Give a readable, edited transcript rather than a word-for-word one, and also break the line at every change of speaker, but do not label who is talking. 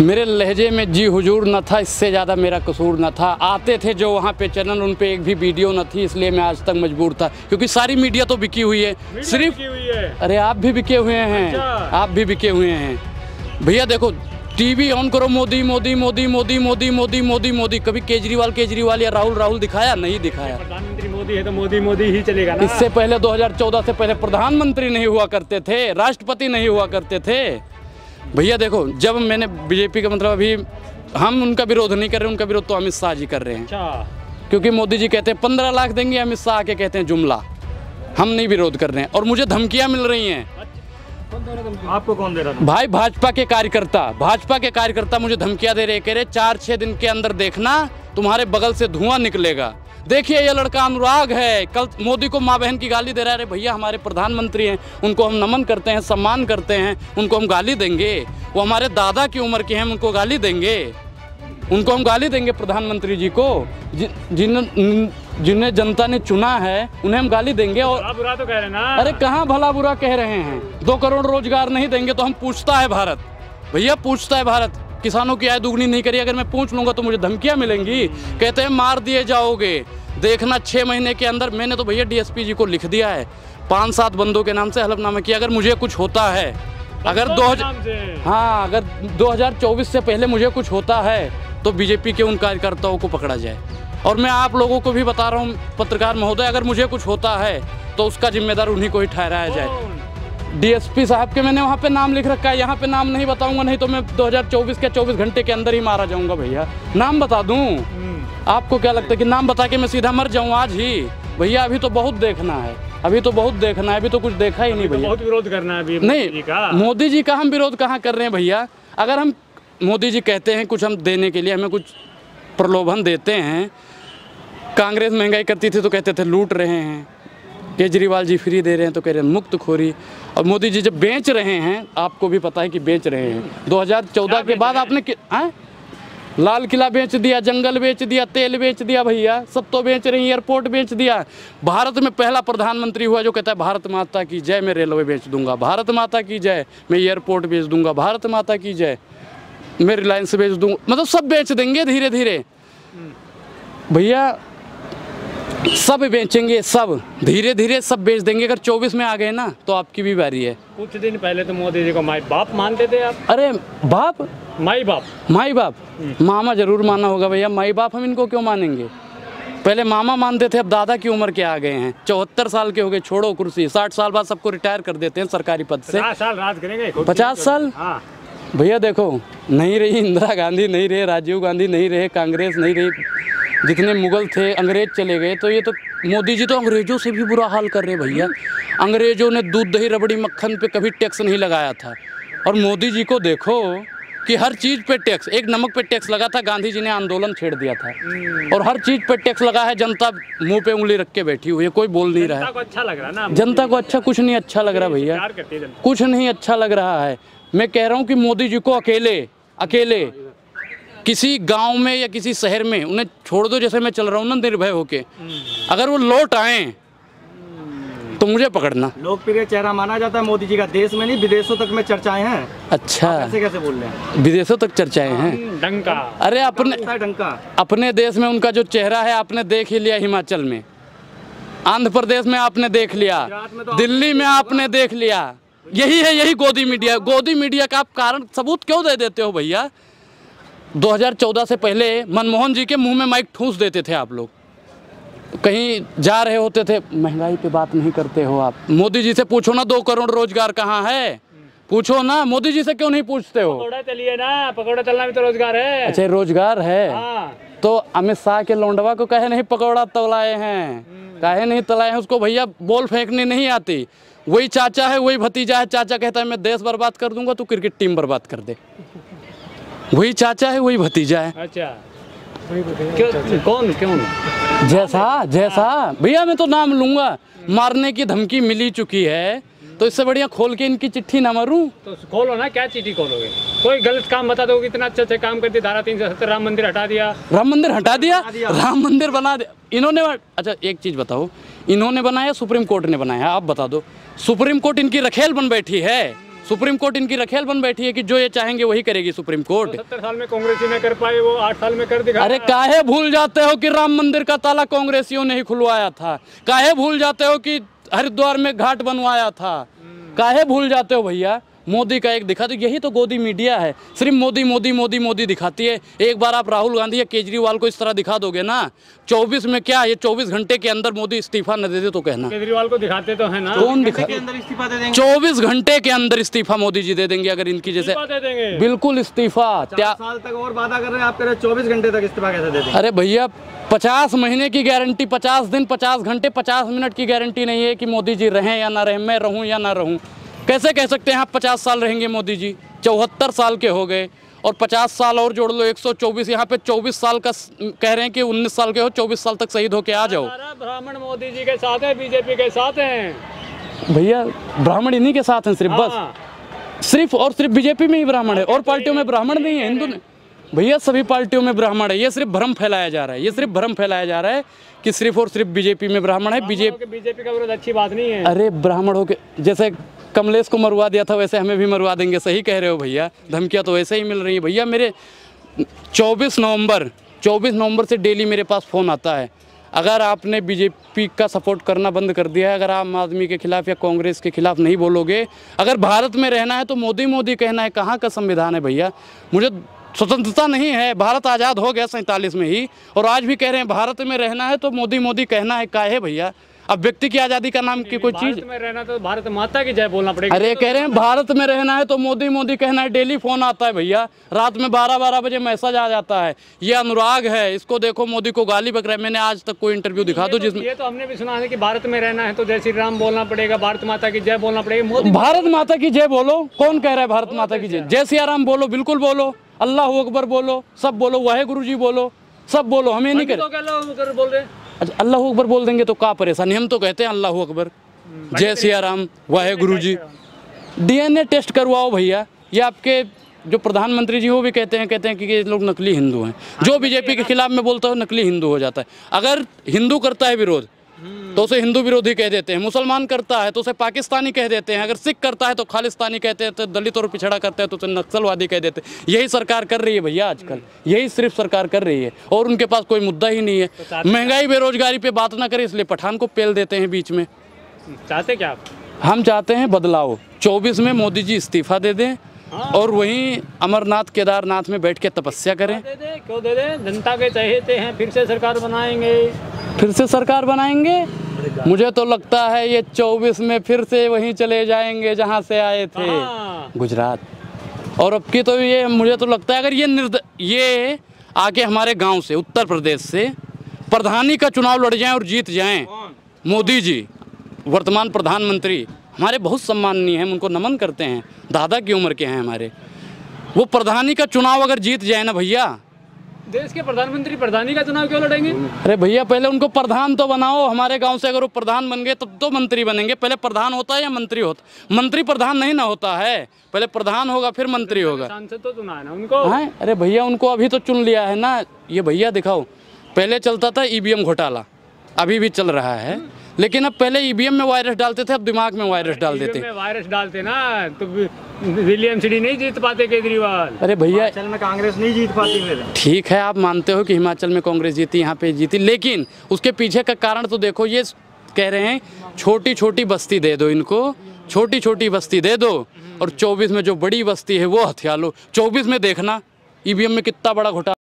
मेरे लहजे में जी हुजूर न था, इससे ज़्यादा मेरा कसूर न था। आते थे जो वहाँ पे चैनल, उन पे एक भी वीडियो न थी, इसलिए मैं आज तक मजबूर था। क्योंकि सारी मीडिया तो बिकी हुई है, सिर्फ बिकी हुई है। अरे आप भी बिके हुए हैं। अच्छा। आप भी बिके हुए हैं भैया। देखो टीवी ऑन करो, मोदी मोदी मोदी मोदी मोदी मोदी मोदी मोदी। कभी केजरीवाल या राहुल दिखाया? नहीं दिखाया।
प्रधानमंत्री मोदी है तो मोदी ही चलेगा ना।
इससे पहले 2014 से पहले प्रधानमंत्री नहीं हुआ करते थे, राष्ट्रपति नहीं हुआ करते थे भैया। देखो जब मैंने बीजेपी का मतलब, अभी हम उनका विरोध नहीं कर रहे, उनका विरोध तो अमित शाह जी कर रहे हैं। अच्छा। क्योंकि मोदी जी कहते हैं 15 लाख देंगे, अमित शाह के कहते हैं जुमला। हम नहीं विरोध कर रहे हैं और मुझे धमकियां मिल रही हैं।
आपको कौन दे रहा था?
भाई भाजपा के कार्यकर्ता मुझे धमकियां दे रहे, कह रहे 4-6 दिन के अंदर देखना तुम्हारे बगल से धुआं निकलेगा। देखिए ये लड़का अनुराग है, कल मोदी को माँ बहन की गाली दे रहा है। अरे भैया हमारे प्रधानमंत्री हैं, उनको हम नमन करते हैं, सम्मान करते हैं, उनको हम गाली देंगे? वो हमारे दादा की उम्र के हैं, उनको गाली देंगे? उनको हम गाली देंगे प्रधानमंत्री जी को? जिन्हें जनता ने चुना है उन्हें हम गाली देंगे? और
भला बुरा तो कह रहे हैं ना।
अरे कहाँ भला बुरा कह रहे हैं? 2 करोड़ रोजगार नहीं देंगे तो हम पूछता है भारत भैया, पूछता है भारत। किसानों की आय दुगनी नहीं करी, अगर मैं पूछ लूँगा तो मुझे धमकियाँ मिलेंगी। कहते हैं मार दिए जाओगे, देखना 6 महीने के अंदर। मैंने तो भैया डीएसपी जी को लिख दिया है, 5-7 बंदों के नाम से हलफनामा किया। अगर मुझे कुछ होता है, अगर 2024 से पहले मुझे कुछ होता है तो बीजेपी के उन कार्यकर्ताओं को पकड़ा जाए। और मैं आप लोगों को भी बता रहा हूँ पत्रकार महोदय, अगर मुझे कुछ होता है तो उसका जिम्मेदार उन्हीं को ही ठहराया जाए। डीएसपी साहब के मैंने वहाँ पे नाम लिख रखा है, यहाँ पे नाम नहीं बताऊंगा, नहीं तो मैं 2024 के 24 घंटे के अंदर ही मारा जाऊंगा भैया। नाम बता दूं? आपको क्या लगता है कि नाम बता के मैं सीधा मर जाऊं आज ही? भैया अभी तो बहुत देखना है, अभी तो कुछ देखा ही नहीं भैया।
बहुत विरोध करना है अभी
नहीं, मोदी जी का हम विरोध कहाँ कर रहे हैं भैया? अगर हम मोदी जी कहते हैं कुछ हम देने के लिए, हमें कुछ प्रलोभन देते हैं। कांग्रेस महंगाई करती थी तो कहते थे लूट रहे हैं, केजरीवाल जी फ्री दे रहे हैं तो कह रहे हैं मुक्तखोरी। और मोदी जी जब बेच रहे हैं, आपको भी पता है कि बेच रहे हैं। 2014 के बाद आपने लाल किला बेच दिया, जंगल बेच दिया, तेल बेच दिया भैया, सब तो बेच रही, एयरपोर्ट बेच दिया। भारत में पहला प्रधानमंत्री हुआ जो कहता है भारत माता की जय, मैं रेलवे बेच दूंगा, भारत माता की जय, मैं एयरपोर्ट बेच दूंगा, भारत माता की जय, मैं रिलायंस बेच दूंगा। मतलब सब बेच देंगे धीरे धीरे भैया, सब बेचेंगे, सब धीरे धीरे सब बेच देंगे। अगर 24 में आ गए ना तो आपकी भी बारी है।
कुछ दिन पहले तो मोदी जी को माई बाप मानते थे आप।
अरे बाप, माई बाप मामा जरूर माना होगा भैया, माई बाप हम इनको क्यों मानेंगे? पहले मामा मानते थे, अब दादा की उम्र के आ गए हैं, 74 साल के हो गए। छोड़ो कुर्सी, 60 साल बाद सबको रिटायर कर देते हैं सरकारी पद से।
50 साल राज करेंगे।
50 साल भैया देखो, नहीं रही इंदिरा गांधी, नहीं रहे राजीव गांधी, नहीं रहे कांग्रेस, नहीं रही, जितने मुगल थे, अंग्रेज चले गए। तो ये तो मोदी जी तो अंग्रेजों से भी बुरा हाल कर रहे हैं भैया। अंग्रेजों ने दूध दही रबड़ी मक्खन पे कभी टैक्स नहीं लगाया था, और मोदी जी को देखो कि हर चीज़ पे टैक्स। एक नमक पे टैक्स लगा था, गांधी जी ने आंदोलन छेड़ दिया था, और हर चीज़ पे टैक्स लगा है। जनता मुंह पे उंगली रख के बैठी हुई है, कोई बोल नहीं रहा है।
जनता को अच्छा लग रहा ना?
जनता को अच्छा कुछ नहीं अच्छा लग रहा भैया, कुछ नहीं अच्छा लग रहा है। मैं कह रहा हूँ कि मोदी जी को अकेले किसी गांव में या किसी शहर में उन्हें छोड़ दो, जैसे मैं चल रहा हूँ ना निर्भय होके। अगर वो लौट आए तो मुझे पकड़ना।
लोकप्रिय चेहरा माना जाता है मोदी जी का, देश में नहीं विदेशों तक में चर्चाएं हैं।
अच्छा,
कैसे बोल रहे हैं?
विदेशों तक चर्चाएं हैं?
डंका।
अरे अपने देश में उनका जो चेहरा है आपने देख ही लिया, हिमाचल में, आंध्र प्रदेश में आपने देख लिया, दिल्ली में आपने देख लिया। यही गोदी मीडिया का आप कारण सबूत क्यों दे देते हो भैया? 2014 से पहले मनमोहन जी के मुंह में माइक ठूंस देते थे आप लोग, कहीं जा रहे होते थे। महंगाई पे बात नहीं करते हो आप। मोदी जी से पूछो ना 2 करोड़ रोजगार कहाँ है, पूछो ना। मोदी जी से क्यों नहीं पूछते हो?
पकौड़ा चलिए ना, पकौड़ा तलना भी तो रोजगार है।
अच्छा रोजगार है। तो अमित शाह के लौंडवा को कहे नहीं पकौड़ा तलाए हैं, काहे नहीं तलाए हैं? उसको भैया बॉल फेंकने नहीं आती। वही चाचा है, वही भतीजा है। चाचा कहता है मैं देश बर्बाद कर दूंगा, तू क्रिकेट टीम बर्बाद कर दे। वही चाचा है, वही भतीजा है।
अच्छा, कौन
जैसा भैया मैं तो नाम लूंगा। मारने की धमकी मिली चुकी है, तो इससे बढ़िया खोल के इनकी चिट्ठी ना मारूं।
तो खोलो ना, क्या चिट्ठी खोलोगे? कोई गलत काम बता दो, इतना अच्छे काम करते। धारा 370 राम मंदिर हटा दिया, राम मंदिर बना दिया इन्होंने। अच्छा एक चीज बताओ, इन्होंने बनाया सुप्रीम कोर्ट ने बनाया? आप बता दो। सुप्रीम कोर्ट इनकी रखेल बन बैठी है।
सुप्रीम कोर्ट इनकी रखेल बन बैठी है कि जो ये चाहेंगे वही करेगी सुप्रीम कोर्ट।
70 साल में कांग्रेसी ने कर पाए, वो 8 साल में कर दिखा।
अरे काहे भूल जाते हो कि राम मंदिर का ताला कांग्रेसियों ने ही खुलवाया था? काहे भूल जाते हो कि हरिद्वार में घाट बनवाया था? काहे भूल जाते हो भैया? मोदी का एक दिखा दो, यही तो गोदी मीडिया है, सिर्फ मोदी मोदी मोदी मोदी दिखाती है। एक बार आप राहुल गांधी या केजरीवाल को इस तरह दिखा दोगे ना, 24 में क्या, ये 24 घंटे के अंदर मोदी इस्तीफा न दे दे तो कहना।
केजरीवाल को दिखाते तो है ना,
कौन दिखा?
के अंदर इस्तीफा दे देंगे।
24 घंटे के अंदर इस्तीफा मोदी जी दे देंगे अगर इनकी जैसे,
दे देंगे
बिल्कुल इस्तीफा।
4 साल तक और वादा कर रहे हैं, आप कह रहे हैं 24 घंटे तक इस्तीफा कैसे दे देंगे?
अरे भैया 50 महीने की गारंटी, 50 दिन 50 घंटे 50 मिनट की गारंटी नहीं है कि मोदी जी रहें या ना रहें, मैं रहूं या ना रहूं। कैसे कह सकते हैं आप 50 साल रहेंगे मोदी जी? 74 साल के हो गए और 50 साल और जोड़ लो, 124। यहाँ पे 24 साल का कह रहे हैं कि 19 साल के हो, 24 साल तक शहीद होके आ जाओ।
ब्राह्मण मोदी जी के साथ है, बीजेपी के साथ हैं
भैया। ब्राह्मण इन्हीं के साथ हैं सिर्फ, बस सिर्फ और सिर्फ बीजेपी में ही ब्राह्मण है, और पार्टियों में ब्राह्मण नहीं है। हिंदू भैया सभी पार्टियों में ब्राह्मण है, ये सिर्फ भ्रम फैलाया जा रहा है, ये सिर्फ भ्रम फैलाया जा रहा है कि सिर्फ और सिर्फ बीजेपी में ब्राह्मण है।
बीजेपी का विरोध अच्छी बात नहीं है।
अरे ब्राह्मण हो के जैसे कमलेश को मरवा दिया था वैसे हमें भी मरवा देंगे। सही कह रहे हो भैया, धमकियां तो वैसे ही मिल रही है भैया। मेरे 24 नवंबर से डेली मेरे पास फ़ोन आता है। अगर आपने बीजेपी का सपोर्ट करना बंद कर दिया है, अगर आम आदमी के खिलाफ या कांग्रेस के खिलाफ नहीं बोलोगे, अगर भारत में रहना है तो मोदी मोदी कहना है। कहाँ का संविधान है भैया? मुझे स्वतंत्रता नहीं है, भारत आज़ाद हो गया 47 में ही, और आज भी कह रहे हैं भारत में रहना है तो मोदी मोदी कहना है। काहे भैया? अब व्यक्ति की आज़ादी का नाम की कोई चीज़?
भारत में रहना तो भारत माता की जय बोलना पड़ेगा।
अरे कह रहे हैं भारत में रहना है तो मोदी मोदी कहना है। डेली फ़ोन आता है भैया, रात में 12-12 बजे मैसेज आ जाता है, ये अनुराग है, इसको देखो मोदी को गाली बक रहा है। मैंने आज तक कोई इंटरव्यू दिखा दो जिसमें,
ये तो हमने भी सुना है कि भारत में रहना है तो जय श्री राम बोलना पड़ेगा, भारत माता की जय बोलना पड़ेगा। मोदी
भारत माता की जय बोलो। कौन कह रहा है भारत माता की जय? जय सिया राम बोलो, बिल्कुल बोलो, अल्लाह अकबर बोलो, सब बोलो, वाहेगुरु जी बोलो, सब बोलो। हमें नहीं कर
बोल रहे।
अच्छा अल्लाह अकबर बोल देंगे तो क्या परेशानी? हम तो कहते हैं अल्लाह अकबर, जय सिया राम, वाहेगुरु जी। DNA टेस्ट करवाओ भैया। ये आपके जो प्रधानमंत्री जी वो भी कहते हैं कि ये लोग नकली हिंदू हैं। जो बीजेपी के खिलाफ में बोलता हो नकली हिंदू हो जाता है। अगर हिंदू करता है विरोध तो उसे हिंदू विरोधी कह देते हैं, मुसलमान करता है तो उसे पाकिस्तानी कह देते हैं, अगर सिख करता है तो खालिस्तानी कहते हैं, तो दलित और पिछड़ा करता है तो उसे नक्सलवादी कह देते हैं। यही सरकार कर रही है भैया आजकल, यही सिर्फ सरकार कर रही है, और उनके पास कोई मुद्दा ही नहीं है। महंगाई बेरोजगारी पे बात ना करें इसलिए पठान को पेल देते हैं बीच में।
चाहते क्या आप?
हम चाहते हैं बदलाव। 24 में मोदी जी इस्तीफा दे दें और वहीं अमरनाथ केदारनाथ में बैठ के तपस्या करें।
क्यों दे दे? जनता के चहेते हैं, फिर से सरकार बनाएंगे।
फिर से सरकार बनाएंगे? मुझे तो लगता है ये 24 में फिर से वहीं चले जाएंगे जहां से आए थे, गुजरात। और अब की तो ये मुझे तो लगता है अगर ये आके हमारे गांव से, उत्तर प्रदेश से प्रधानी का चुनाव लड़ जाएं और जीत जाएं, मोदी जी वर्तमान प्रधानमंत्री हमारे बहुत सम्माननीय हैं, हम उनको नमन करते हैं, दादा की उम्र के हैं हमारे। वो प्रधानी का चुनाव अगर जीत जाए ना भैया,
देश के प्रधानमंत्री प्रधानी का चुनाव क्यों लड़ेंगे?
अरे भैया पहले उनको प्रधान तो बनाओ। हमारे गांव से अगर वो प्रधान बन गए तब तो मंत्री बनेंगे। पहले प्रधान होता है या मंत्री होता? मंत्री प्रधान नहीं ना होता है, पहले प्रधान होगा फिर मंत्री होगा।
सांसद तो चुना है ना उनको।
हाँ अरे भैया उनको अभी तो चुन लिया है ना। ये भैया दिखाओ, पहले चलता था EVM घोटाला, अभी भी चल रहा है, लेकिन अब पहले EVM में वायरस डालते थे, अब दिमाग में वायरस डाल देते।
वायरस डालते ना तो विलियम सिटी नहीं जीत पाते केजरीवाल।
अरे भैया
हिमाचल में कांग्रेस नहीं जीत पाती फिर।
ठीक है, आप मानते हो कि हिमाचल में कांग्रेस जीती, यहाँ पे जीती, लेकिन उसके पीछे का कारण तो देखो। ये कह रहे हैं छोटी छोटी बस्ती दे दो इनको, छोटी छोटी बस्ती दे दो, और 24 में जो बड़ी बस्ती है वो हथिया लो। 24 में देखना EVM में कितना बड़ा घोटाला।